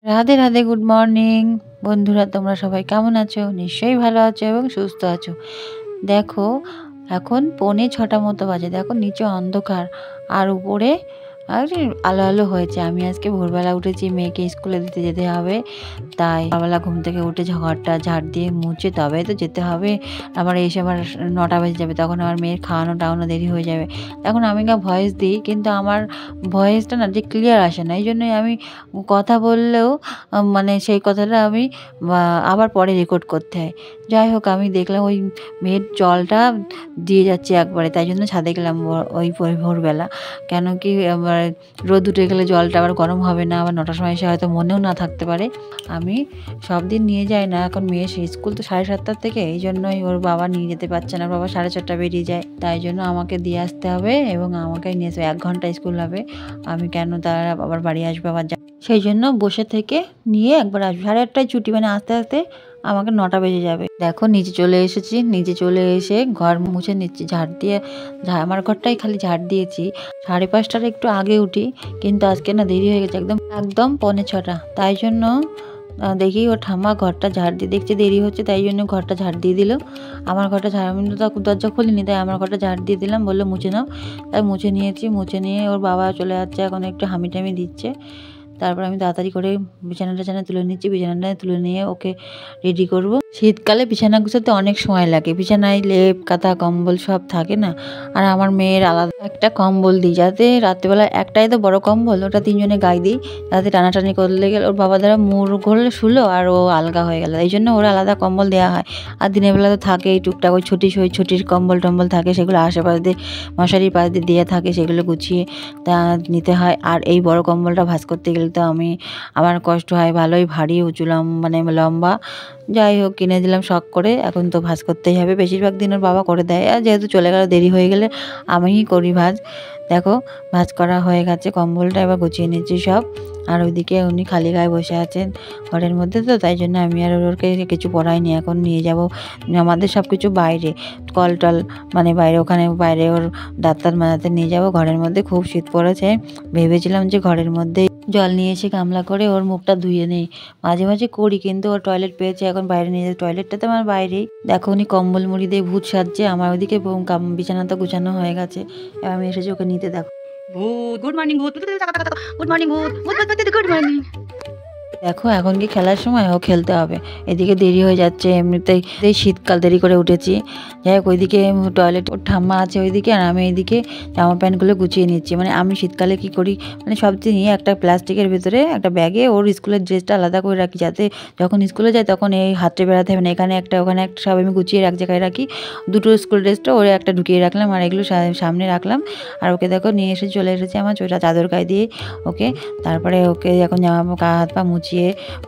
Radhe Radhe, good morning বন্ধুরা। তোমরা সবাই কেমন আছো? নিশ্চয়ই ভালো আছো এবং সুস্থ আছো। দেখো, এখন 6:45 মতো বাজে। দেখো নিচে অন্ধকার আর উপরে আর আলো আলো হয়েছে। আমি আজকে ভোরবেলা উঠেছি, মেয়েকে স্কুলে দিতে যেতে হবে। তাই সকালবেলা ঘুম থেকে উঠে ঘরটা ঝাড় দিয়ে মুছে তবে তো যেতে হবে। আবার এসে আবার 9টা বেজে যাবে, তখন আমার মেয়ের খাওয়ানো টাওয়ানো দেরি হয়ে যাবে। এখন আমি ভয়েস দিই, কিন্তু আমার ভয়েসটা না যে ক্লিয়ার আসে না। এই জন্যই আমি কথা বললেও মানে সেই কথাটা আমি আবার পরে রেকর্ড করতে হয়। যাই হোক, আমি দেখলাম ওই মেয়ের জলটা দিয়ে যাচ্ছে একবারে, তাই জন্য ছাদে গেলাম ওই ভোরবেলা। কেন কি আবার রোদ উঠে গেলে জলটা আবার গরম হবে না, আবার 9টার সময় এসে হয়তো মনেও না থাকতে পারে। আমি সব দিন নিয়ে যাই না, এখন মেয়ে স্কুল তো 7:30 থেকে, এই জন্যই ওর বাবা নিয়ে যেতে পারছে না। ওর বাবা 4:30 বেরিয়ে যায়, তাই জন্য আমাকে দিয়ে আসতে হবে এবং আমাকে নিয়ে আসবে। 1 ঘন্টা স্কুল হবে, আমি কেন তার আবার বাড়ি আসবে আবার সেই জন্য বসে থেকে নিয়ে একবার আসবে। 8:30টায় ছুটি, মানে আস্তে আস্তে আমাকে 9টা বেজে যাবে। দেখো নিচে চলে এসেছি, নিচে চলে এসে ঘর মুছে নিচ্ছি ঝাড় দিয়ে। আমার ঘরটাই খালি ঝাড় দিয়েছি। 5:30টার একটু আগে উঠি, কিন্তু আজকে না দেরি হয়ে গেছে, একদম 5:45। তাই জন্য দেখি ওর ঠাম্মা ঘরটা ঝাড় দিয়ে, দেখছে দেরি হচ্ছে, তাই জন্য ঘরটা ঝাড় দিয়ে দিল। আমার ঘরটা ঝাড়, আমি তো দরজা খুলিনি, তাই আমার ঘরটা ঝাড় দিয়ে দিলাম, বললো মুছে নাও। তাই মুছে নিয়েছি। মুছে নিয়ে ওর বাবা চলে যাচ্ছে, এখন একটু হামি টামি দিচ্ছে। তারপর আমি তাড়াতাড়ি করে বিছানা তুলে নিচ্ছি। বিছানাটা তুলে নিয়ে ওকে রেডি করব। শীতকালে বিছানা গুছাতে অনেক সময় লাগে। বিছানায় লেপ কাঁথা কম্বল সব থাকে না, আর আমার মেয়ের আলাদা একটা কম্বল দিই, যাতে রাত্রেবেলা একটাই তো বড় কম্বল, ওটা 3জনে গায়ে দিই, যাতে টানাটানি করলে গেলে ওর বাবা দ্বারা মুড় ঘুরলে শুলো আর ও আলগা হয়ে গেল, এই জন্য ওর আলাদা কম্বল দেওয়া হয়। আর দিনের বেলা তো থাকেই টুকটাক ওই ছুটির কম্বল টম্বল থাকে, সেগুলো আশেপাশ দিয়ে মশারির পাশ দিয়ে দেওয়া থাকে, সেগুলো গুছিয়ে তা নিতে হয়। আর এই বড় কম্বলটা ভাঁজ করতে গেলে তো আমার কষ্ট হয়, ভালোই ভারী উঁচু মানে লম্বা। যাই হোক, কিনে দিলাম শখ করে, এখন তো ভাঁজ করতেই হবে। বেশিরভাগ দিন ওর বাবা করে দেয়, আর যেহেতু চলে গেল, দেরি হয়ে গেলে আমিই করি ভাঁজ। দেখো ভাঁজ করা হয়ে গেছে কম্বলটা, এবার গুছিয়ে নিচ্ছি সব। আর ওইদিকে উনি খালি গায়ে বসে আছেন ঘরের মধ্যে, তো তাই জন্য আমি আর ওকে কিছু পড়াইনি। এখন নিয়ে যাব আমাদের সব কিছু বাইরে, কল টল মানে বাইরে, ওখানে বাইরে ওর ডাক্তার মাজাতে নিয়ে যাব। ঘরের মধ্যে খুব শীত পড়েছে, ভেবেছিলাম যে ঘরের মধ্যে জল নিয়ে এসে গামলা করে ওর মুখটা ধুয়ে নেই। মাঝে মাঝে করি, কিন্তু ওর টয়লেট পেয়েছে, এখন বাইরে নিয়ে যায়। টয়লেটটা তো আমার বাইরেই। দেখো উনি কম্বল মুড়ি দিয়ে ভূত সাজছে। আমার ওইদিকে বিছানা তো গুছানো হয়ে গেছে, এবার আমি এসেছি ওকে নিতে। দেখো ভূত, গুড মর্নিং ভূত, গুড মর্নিং ভূত, গুড মর্নিং। দেখো এখন কি খেলার সময়, ও খেলতে হবে। এদিকে দেরি হয়ে যাচ্ছে, এমনিতেই শীতকাল, দেরি করে উঠেছি। যাই হোক, ওইদিকে টয়লেট ওর ঠাম্মা আছে ওইদিকে, আর আমি এইদিকে জামা প্যান্টগুলো গুছিয়ে নিচ্ছি। মানে আমি শীতকালে কি করি, মানে সব নিয়ে একটা প্লাস্টিকের ভেতরে একটা ব্যাগে ওর স্কুলের ড্রেসটা আলাদা করে রাখি, যাতে যখন স্কুলে যায় তখন এই হাতে বেড়াতে হবে না। এখানে একটা ওখানে একটা সব আমি গুছিয়ে এক জায়গায় রাখি। দুটো স্কুল ড্রেসটা ওরে একটা ঢুকিয়ে রাখলাম, আর এগুলো সামনে রাখলাম। আর ওকে দেখো নিয়ে এসে চলে এসেছে আমার চাদর গায়ে দিয়ে ওকে। তারপরে ওকে এখন জামা হাত পা মুছিয়ে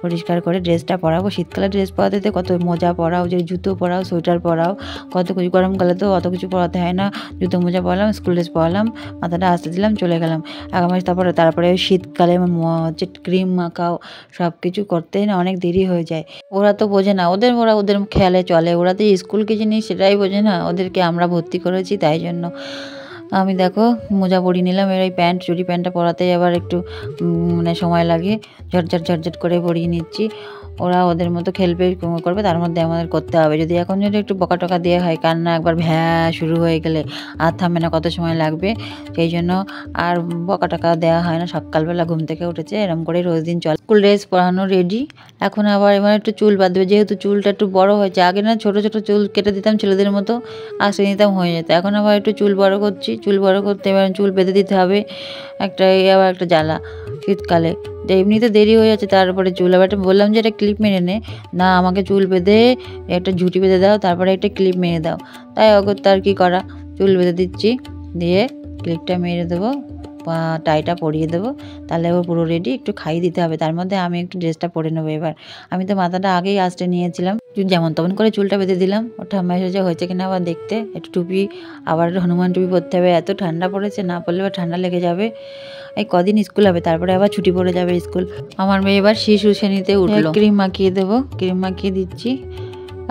পরিষ্কার করে ড্রেসটা পরাবো। শীতকালে ড্রেস পরাতে কত মোজা পরাও, যে জুতো পরাও, সোয়েটার পরাও, কত কিছু। গরমকালে তো অত কিছু পরাতে হয় না, জুতো মোজা পরলাম, স্কুল ড্রেস পরালাম, মাথাটা আসতে দিলাম, চলে গেলাম। তারপরে শীতকালে হচ্ছে ক্রিম মাখাও, সব কিছু করতে না অনেক দেরি হয়ে যায়। ওরা তো বোঝে না, ওদের খেয়ালে চলে। ওরা তো স্কুল কি জিনিস সেটাই বোঝে না, ওদেরকে আমরা ভর্তি করেছি, তাই জন্য। আমি দেখো মোজা পরিয়ে নিলাম। এবার এই চুড়ি প্যান্টটা পরাতেই আবার একটু মানে সময় লাগে, ঝটঝট করে পরিয়ে নিচ্ছি। ওরা ওদের মতো খেলবে করবে, তার মধ্যে আমাদের করতে হবে। যদি একটু বকা টকা দেওয়া হয়, কান্না একবার শুরু হয়ে গেলে আর থামবে না, কত সময় লাগবে। সেই জন্য আর বকা টকা দেওয়া হয় না। সকালবেলা ঘুম থেকে উঠেছে, এরকম করে রোজ দিন চলে। স্কুল ড্রেস পরানো রেডি। এখন আবার এবার একটু চুল বাঁধবে, যেহেতু চুলটা একটু বড় হয়েছে। আগে না ছোট ছোট চুল কেটে দিতাম ছেলেদের মতো, আসে নিতাম, হয়ে যেত। এখন আবার একটু চুল বড় করছি। চুল বড় করতে এবার চুল বেঁধে দিতে হবে, আবার একটা জ্বালা শীতকালে। এমনিতে দেরি হয়ে যাচ্ছে, তারপরে চুল আবার বললাম যে একটা ক্লিপ মেরে নে, না আমাকে চুল বেঁধে একটা ঝুঁটি বেঁধে দাও, তারপরে একটা ক্লিপ মেরে দাও। তাই অগত্যা আর কি করা, চুল বেঁধে দিচ্ছি, দিয়ে ক্লিপটা মেরে দেবো, টাইটা পরিয়ে দেবো, তাহলে ও পুরো রেডি। একটু খাইয়ে দিতে হবে, তার মধ্যে আমি একটু ড্রেসটা পরে নেবো। এবার আমি তো মাথাটা আগেই আঁচড়ে নিয়েছিলাম, যেমন তেমন করে চুলটা বেঁধে দিলাম। ওর ঠাম্মা এসেছে, হয়েছে কিনা আবার দেখতে। একটু টুপি, আবার হনুমান টুপি পরতে হবে, এত ঠান্ডা পড়েছে, না পরলে আবার ঠান্ডা লেগে যাবে। এই কদিন স্কুল হবে, তারপরে আবার ছুটি পড়ে যাবে স্কুল। আমার মেয়ে এবার শিশু শ্রেণীতে উঠলো। ক্রিম মাখিয়ে দেবো, ক্রিম মাখিয়ে দিচ্ছি।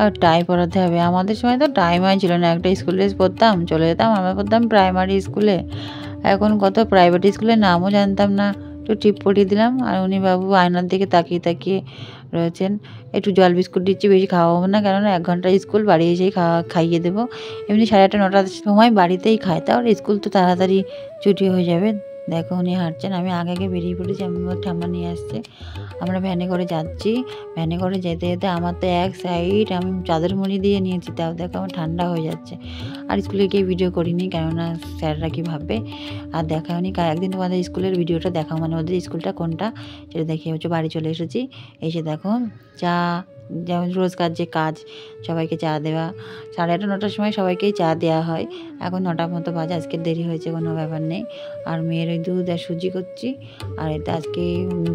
আর টাই পরাতে হবে। আমাদের সময় তো টাইমই ছিল না, একটা স্কুল ড্রেস পরতাম, চলে যেতাম। আমরা পড়তাম প্রাইমারি স্কুলে, এখন কত প্রাইভেট স্কুলের নামও জানতাম না, একটু টিপ পরিয়ে দিলাম। আর উনি বাবু আয়নার দিকে তাকিয়ে তাকিয়ে রয়েছেন। একটু জল বিস্কুট দিচ্ছি, বেশি খাওয়াবো না, কেননা 1 ঘন্টা স্কুল, বাড়ি এসেই খাইয়ে দেবো। এমনি 8:30 9টার সময় বাড়িতেই খায়, তাহলে স্কুল তো তাড়াতাড়ি ছুটি হয়ে যাবে। দেখো উনি হাঁটছেন, আমি আগে আগে বেরিয়ে পড়েছি, আমি ওর ঠাম্মা নিয়ে আসছে। আমরা ভ্যানে করে যাচ্ছি। ভ্যানে করে যেতে যেতে আমার তো এক সাইড আমি চাদর মুড়ি দিয়ে নিয়েছি, তাও দেখো আমার ঠান্ডা হয়ে যাচ্ছে। আর স্কুলে গিয়ে ভিডিও করিনি, কেননা স্যাররা কি ভাববে। আর দেখাওনি, একদিন তোমাদের স্কুলের ভিডিওটা দেখাও, মানে ওদের স্কুলটা কোনটা সেটা দেখিয়ে হচ্ছে। বাড়ি চলে এসেছি, এসে দেখো চা, যেমন রোজকার যে কাজ, সবাইকে চা দেওয়া। 8:30 9টার সময় সবাইকেই চা দেওয়া হয়। এখন 9টার মতো বাজে, আজকে দেরি হয়েছে, কোনো ব্যাপার নেই। আর মেয়ের ওই দুধ আর সুজি করছি। আর এতে আজকে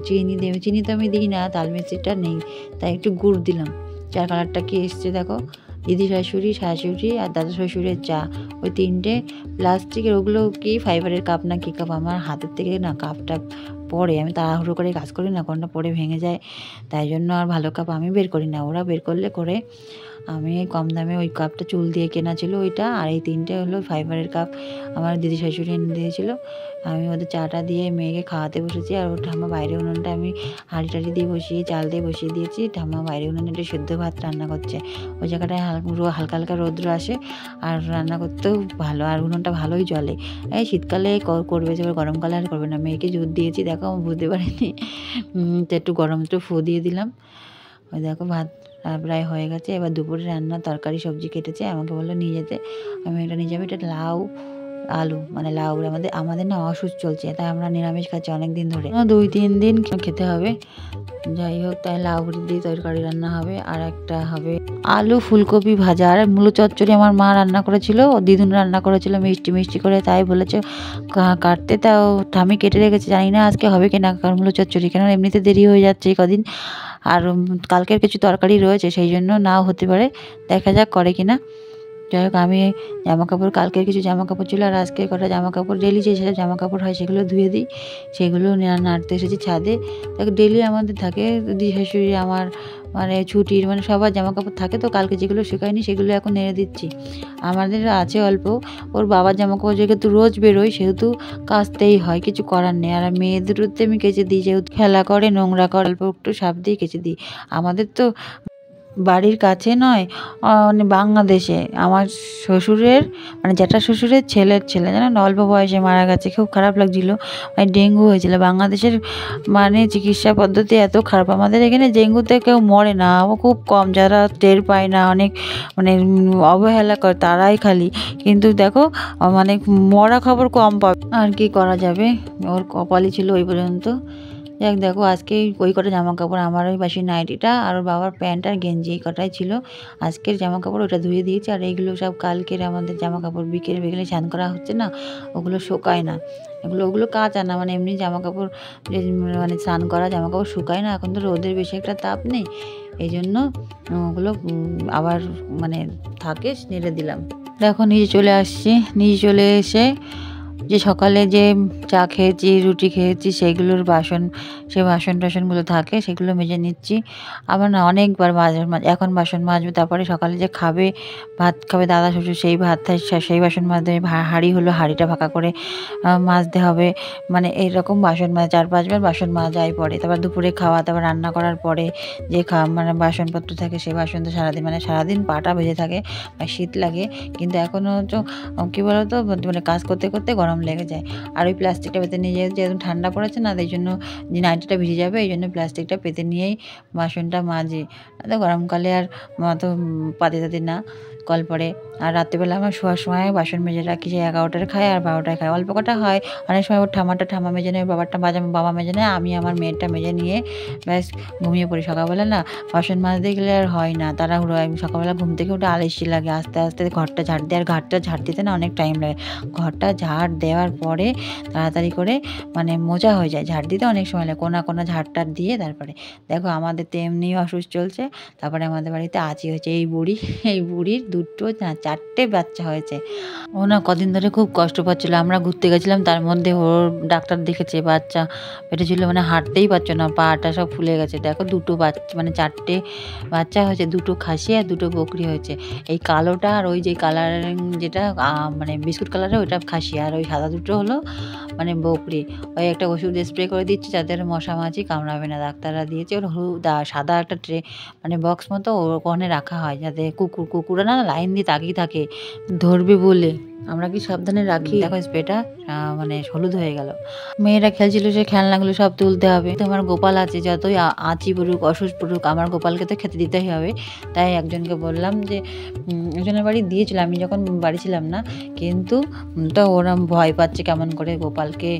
চিনি দেবে, চিনি তো আমি দিই না, তাল মিষ্টিটা নেই, তাই একটু গুড় দিলাম। চার কালারটা কি এসছে দেখো, দিদি শাশুড়ি, শাশুড়ি আর দাদা শ্বশুরের চা, ওই 3টে প্লাস্টিকের, ওগুলো কি ফাইবারের কাপ না কি কাপ, আমার হাতের থেকে না কাপটা পড়ে, আমি তাড়াহুড়ো করে কাজ করি না, কোনটা পড়ে ভেঙে যায়, তাই জন্য আর ভালো কাপ আমি বের করি না, ওরা বের করলে করে। আমি কম দামে ওই কাপটা চুল দিয়ে কেনা ছিল ওইটা, আর এই 3টে হলো ফাইবারের কাপ, আমার দিদি শাশুড়ি এনে দিয়েছিল। আমি ওদের চাটা দিয়ে মেয়েকে খাওয়াতে বসেছি। আর ওর ঠাম্মা বাইরে উনুনটা আমি হাঁড়ি টাড়ি দিয়ে বসিয়ে, চাল দিয়ে বসিয়ে দিয়েছি। ঠাম্মা বাইরে উনুনে একটু সেদ্ধ ভাত রান্না করছে, ওই জায়গাটায় হালকা হালকা রৌদ্র আসে, আর রান্না করতেও ভালো, আর উনুনটা ভালোই জ্বলে। এই শীতকালে করবে, যে গরমকালে আর করবে না। মেয়েকে জোর দিয়েছি, দেখো আমি বুঝতে পারিনি, তো একটু গরম একটু ফু দিয়ে দিলাম। ওই দেখো ভাত প্রায় হয়ে গেছে। এবার দুপুরে রান্না, তরকারি সবজি কেটেছে, আমাকে বললো নিয়ে যেতে, আমি এটা নিয়ে যাবো। এটা লাউ আলু, মানে লাউ, আমাদের না অসুস্থ চলছে, তাই আমরা নিরামিষ খাচ্ছি অনেক দিন ধরে, 2-3 দিন খেতে হবে। যাই হোক, তাই লাউ দিয়ে তরকারি রান্না হবে, আর একটা হবে আলু ফুলকপি ভাজা, আর মূলো চচ্চড়ি আমার মা রান্না করেছিল, দিদুন রান্না করেছিল মিষ্টি মিষ্টি করে, তাই বলেছে কাটতে, তাও ঠামি কেটে রেখেছে। জানি না আজকে হবে কিনা মূলো চচ্চড়ি, কেন এমনিতে দেরি হয়ে যাচ্ছে এই কদিন। আর কালকের কিছু তরকারি রয়েছে, সেই জন্য নাও হতে পারে, দেখা যাক করে কিনা। যাই হোক, আমি জামাকাপড়, কালকের কিছু জামাকাপড় ছিল, আর আজকের কটা জামাকাপড়, ডেলি যে সেসব জামাকাপড় হয় সেগুলো ধুয়ে দিই, সেগুলো নাড়তে এসেছি ছাদে। দেখো ডেলি আমাদের থাকে, দিদি শাশুড়ি আমার, মানে ছুটির, মানে সবার জামাকাপড় থাকে, তো কালকে যেগুলো শুকায়নি সেগুলো এখন নেড়ে দিচ্ছি। আমাদের আছে অল্প, ওর বাবার জামাকাপড় যেহেতু রোজ বেরোয়, সেহেতু কাচতেই হয়, কিছু করার নেই। আর মেয়েদেরতে আমি কেচে দিই, যেহেতু খেলা করে, নোংরা করে, অল্প একটু সাপ দিয়ে কেচে দিই। আমাদের তো বাড়ির কাছে নয়, মানে বাংলাদেশে আমার শ্বশুরের, মানে জ্যাঠা শ্বশুরের ছেলের ছেলে, জানো না, অল্প বয়সে মারা গেছে, খুব খারাপ লাগছিল। মানে ডেঙ্গু হয়েছিল। বাংলাদেশের মানে চিকিৎসা পদ্ধতি এত খারাপ, আমাদের এখানে ডেঙ্গুতে কেউ মরে না, খুব কম, যারা টের পায় না, অনেক মানে অবহেলা করে তারাই খালি, কিন্তু দেখো মানে মরা খবর কম পাবে, আর কি করা যাবে, ওর কপালই ছিল ওই পর্যন্ত। যাক, দেখো আজকে ওই কটা জামা কাপড়, আমার ওই বাসি নাইটিটা আর ওর বাবার প্যান্ট আর গেঞ্জি, এই কটাই ছিল আজকের জামা কাপড়, ওটা ধুয়ে দিয়েছি। আর এইগুলো সব কালকের আমাদের জামা কাপড়, বিকেলে বিকেলে স্নান করা হচ্ছে না, ওগুলো শুকায় না, ওগুলো কাঁচা না, মানে এমনি জামা কাপড়, মানে স্নান করা জামা কাপড় শুকায় না, এখন তো রোদের বেশি একটা তাপ নেই, এই জন্য ওগুলো আবার মানে থাকে, নেড়ে দিলাম। দেখো নিচে চলে আসছি, নিচে চলে এসে যে সকালে যে চা খেয়েছি, রুটি খেয়েছি, সেগুলোর বাসন, সে বাসন টাসনগুলো থাকে, সেগুলো মেজে নিচ্ছি। আবার না অনেকবার এখন বাসন মাজবে, তারপরে সকালে যে খাবে, ভাত খাবে দাদা শ্বশুর, সেই ভাত, সেই বাসন মাজতে হবে। হাঁড়ি হলো, হাঁড়িটা ফাঁকা করে মাজতে হবে, মানে এইরকম বাসন 4-5 বার বাসন মাজাই পড়ে। তারপর দুপুরে খাওয়া, তারপর রান্না করার পরে যে মানে বাসনপত্র থাকে, সেই বাসন তো সারাদিন, মানে সারাদিন পাটা ভেজে থাকে, শীত লাগে। কিন্তু এখনও তো কী বলো তো, মানে কাজ করতে করতে গরম লেগে যায়। আর ওই প্লাস্টিকটা পেতে নিয়ে যেহেতু ঠান্ডা পড়েছে না, এই জন্য যে নাইটিটা ভিজে যাবে, এই জন্য প্লাস্টিকটা পেতে নিয়েই বাসনটা মাজি। গরমকালে আর অত পাতি তাতি না, কল পড়ে। আর রাত্রিবেলা আমার শোয়ার সময় বাসন মেজে রাখি, যে 11টায় খায় আর 12টায় খায়, অল্প কটা হয়। অনেক সময় ওর ঠাম্মা মেজে নেয়, বাবা মেজে নেয়, আমি আমার মেয়েরটা মেজে নিয়ে ব্যাস ঘুমিয়ে পড়ি। সকালবেলা না বাসন মাজতে গেলে আর হয় না, তাড়াহুড়ো, সকালবেলা ঘুম থেকে উঠে আলসি লাগে, আস্তে আস্তে ঘরটা ঝাড় দেয়, আর ঘরটা ঝাড় দিতে না অনেক টাইম লাগে। ঘরটা ঝাড় দেওয়ার পরে তাড়াতাড়ি করে মানে মোজা হয়ে যায়, ঝাড় দিতে অনেক সময় লাগে, কোনা ঝাড়টার দিয়ে তারপরে। দেখো আমাদের তো এমনিই অসুস্থ চলছে, তারপরে আমাদের বাড়িতে আছি হচ্ছে এই বুড়ির 2 2টো না 4টে বাচ্চা হয়েছে। ও না কদিন ধরে খুব কষ্ট পাচ্ছিল। আমরা ঘুরতে গেছিলাম, তার মধ্যে ওর ডাক্তার দেখেছে, বাচ্চা পেটে ছিল, মানে হাঁটতেই পারছো না, পাটা সব ফুলে গেছে। দেখো 2টো বাচ্চা, মানে 4টে বাচ্চা হয়েছে, 2টো খাসি আর 2টো বকরি হয়েছে। এই কালোটা আর ওই যে কালার যেটা মানে বিস্কুট কালারের ওইটা খাসি, আর ওই সাদা 2টো হলো মানে বকরি। ওই একটা ওষুধ স্প্রে করে দিচ্ছে যাতে মশা মাছি কামড়াবে না, ডাক্তাররা দিয়েছে। ওর হলুদ সাদা একটা ট্রে মানে বক্স মতো ওখানে রাখা হয়, যাতে কুকুরা না লাইন দিয়ে তাকিয়ে থাকে ধরবে বলে। আমরা কি সাবধানে রাখি। দেখো স্প্রেটা মানে হলুদ হয়ে গেল। মেয়েরা খেলছিল, সে খেলনাগুলো সব তুলতে হবে। তো আমার গোপাল আছে, যতই আঁচি পড়ুক অসুস্থ পড়ুক আমার গোপালকে তো খেতে দিতেই হবে। তাই একজনকে বললাম যে একজনের বাড়ি দিয়েছিল আমি যখন বাড়ি ছিলাম না, কিন্তু তো ওরা ভয় পাচ্ছে কেমন করে গোপালকে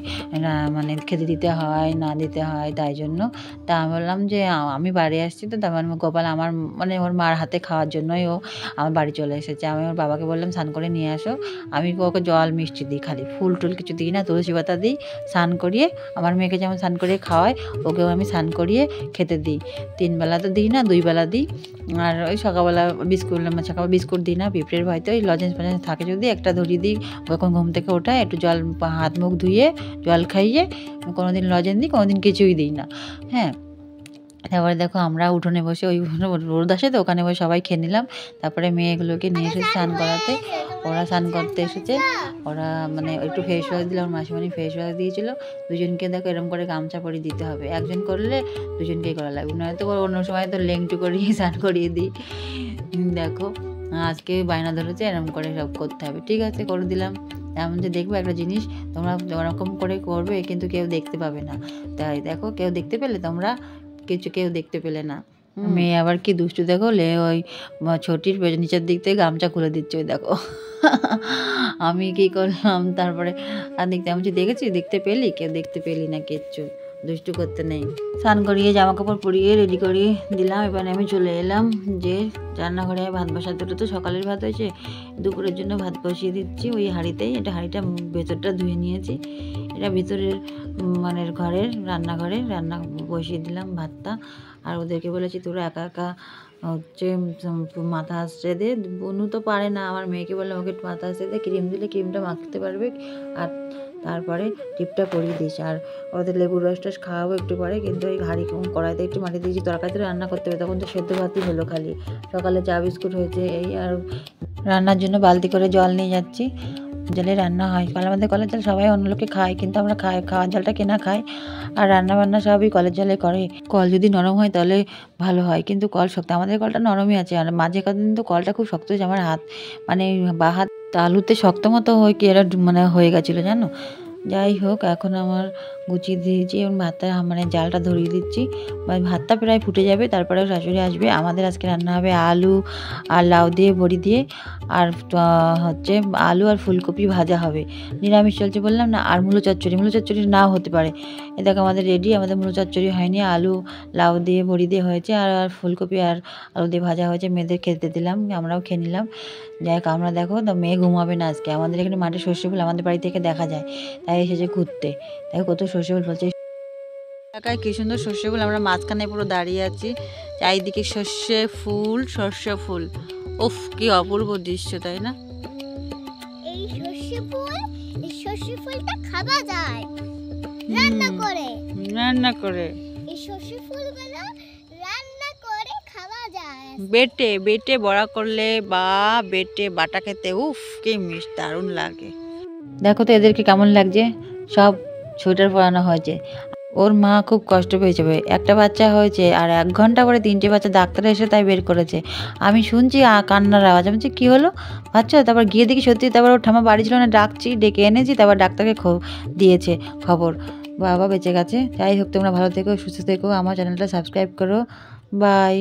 মানে খেতে দিতে হয় না দিতে হয়, তাই জন্য। তা আমি বললাম যে আমি বাড়ি আসছি, তো তার মানে গোপাল আমার মানে ওর মার হাতে খাওয়ার জন্যই ও আমার বাড়ি চলে এসেছে। আমি ওর বাবাকে বললাম স্নান করে নিয়ে আসো। আমি ওকে জল মিষ্টি দিই, খালি ফুল টুল কিছু দিই না, তুলসী পাতা দিই, স্নান করিয়ে। আমার মেয়েকে যেমন স্নান করিয়ে খাওয়াই, ওকেও আমি স্নান করিয়ে খেতে দিই। 3 বেলা তো দিই না, 2 বেলা দিই। আর ওই সকালবেলা বিস্কুট দিই না, পিঁপড়ের ভয়তে ওই লজেন্স ফজেন্স থাকে যদি একটা ধরিয়ে দিই। যখন ঘুম থেকে ওঠায় একটু জল হাত মুখ ধুয়ে জল খাইয়ে, কোনোদিন লজেন্স দিই, কোনোদিন কিছুই দিই না। হ্যাঁ, তারপরে দেখো আমরা উঠোনে বসে ওই রোদ আসে তো ওখানে বসে সবাই খেয়ে নিলাম। তারপরে মেয়েগুলোকে নিয়ে এসে স্নান করাতে, ওরা স্নান করতে এসেছে। ওরা মানে একটু ফেস ওয়াশ দিলাম, মাসিমণি ফেস ওয়াশ দিয়েছিল। দুজনকে দেখো এরকম করে গামছা পরিয়ে দিতে হবে, একজন করলে দুজনকেই করা লাগবে, নয়তো অন্য সময় তো লেংটু করিয়ে স্নান করিয়ে দিই। দেখো আজকে বায়না ধরেছে এরকম করে সব করতে হবে, ঠিক আছে করে দিলাম। এমন যে দেখবে একটা জিনিস তোমরা ওরকম করে করবে, কিন্তু কেউ দেখতে পাবে না। তাই দেখো কেউ দেখতে পেলে তোমরা কেউ দেখতে পেলে না। মেয়ে আবার কি দুষ্টু দেখো, ওই ছোটির নিচের দিক থেকে গামছা খুলে দিচ্ছে, ওই দেখো। আমি কি করলাম তারপরে আর দেখতে পেলি, কেউ দেখতে পেলি না, কিচ্ছু দুষ্টু করতে নেই। স্নান করিয়ে জামা কাপড় পরিয়ে রেডি করিয়ে দিলাম। এবারে আমি চলে এলাম যে রান্নাঘরে ভাত বসাতে। তো সকালের ভাত হয়েছে, দুপুরের জন্য ভাত বসিয়ে দিচ্ছি ওই হাঁড়িতেই। এটা হাঁড়িটা ভেতরটা ধুয়ে নিয়েছি, এটা ভিতরের মানে রান্নাঘরে রান্না বসিয়ে দিলাম ভাতটা। আর ওদেরকে বলেছি তোরা একা একা হচ্ছে মাথা আসছে দে, বনু তো পারে না। আমার মেয়েকে বললাম ওকে মাথা আসতে দে, ক্রিম দিলে ক্রিমটা মাখতে পারবে, আর তারপরে টিপটা পরিয়ে দিস। আর ওদের লেবুর রস টস খাওয়াবো একটু পরে। কিন্তু ওই কড়াইতে একটু মাটি দিয়েছি, তরকারিতে রান্না করতে হবে। তখন তো সেদ্ধ ভাতই হলো খালি, সকালে চা বিস্কুট হয়েছে এই। আর রান্নার জন্য বালতি করে জল নিয়ে যাচ্ছি, জলে রান্না হয়। আমাদের কলের জল সবাই অন্য লোকে খায়, কিন্তু আমরা খাওয়ার জলটা কেনা খাই। আর রান্না বান্না সবই কলের জলে করে। কল যদি নরম হয় তাহলে ভালো হয়, কিন্তু কল শক্ত। আমাদের কলটা নরমই আছে, আর মাঝে কদিন তো কলটা খুব শক্ত হয়েছে। আমার হাত মানে বা হাত তালুতে শক্ত মতো হয়ে কি এরা মানে হয়ে গেছিলো জানো। যাই হোক, এখন আমার গুছিয়ে দিয়েছি এবং ভাতটা মানে জালটা ধরিয়ে দিচ্ছি। ভাতটা প্রায় ফুটে যাবে, তারপরে শাশুড়ি আসবে। আমাদের আজকে রান্না হবে আলু আর লাউ দিয়ে বড়ি দিয়ে, আর হচ্ছে আলু আর ফুলকপি ভাজা হবে। নিরামিষ চলছে বললাম না। আর মূলো চচ্চড়ি নাও হতে পারে। এ দেখো আমাদের রেডি। আমাদের মূলো চচ্চড়ি হয়নি, আলু লাউ দিয়ে বড়ি দিয়ে হয়েছে, আর ফুলকপি আর আলু দিয়ে ভাজা হয়েছে। মেয়েদের খেতে দিলাম, আমরাও খেয়ে নিলাম। যাই হোক, আমরা দেখো তো মেয়ে ঘুমাবে না আজকে। আমাদের এখানে মাঠে সর্ষে ফুল আমাদের বাড়ি থেকে দেখা যায়, তাই এসেছে ঘুরতে। দেখো কত সর্ষে ফুল বলছে, এলাকায় কি সুন্দর সর্ষে ফুল। আমরা মাঝখানে পুরো দাঁড়িয়ে আছি, চারিদিকে সর্ষে ফুল। উফ কি অপূর্ব দৃশ্য, তাই না? এই সর্ষে ফুলটা খাওয়া যায় রান্না করে। এই সর্ষে ফুলগুলো রান্না করে খাওয়া যায়, বেটে বড়া করলে বা বেটে বাটা খেতে উফ কি মিষ্টি, দারুণ লাগে। দেখো তো এদেরকে কেমন লাগছে, সব সোয়েটার পরানো হয়েছে। ওর মা খুব কষ্ট পেয়েছে, একটা বাচ্চা হয়েছে, আর 1 ঘন্টা পরে 3টে বাচ্চা। ডাক্তার এসে তাই বের করেছে। আমি শুনছি কান্নার আওয়াজ, আমি বলছি কী হলো বাচ্চা? তারপর গিয়ে দেখি সত্যি। তারপর ওর ঠামা বাড়ি ছিল না, ডেকে এনেছি। তারপর ডাক্তারকে দিয়েছে খবর, বাবা বেঁচে গেছে। যাই হোক, তোমরা ভালো থেকো, সুস্থ থেকো, আমার চ্যানেলটা সাবস্ক্রাইব করো। বাই।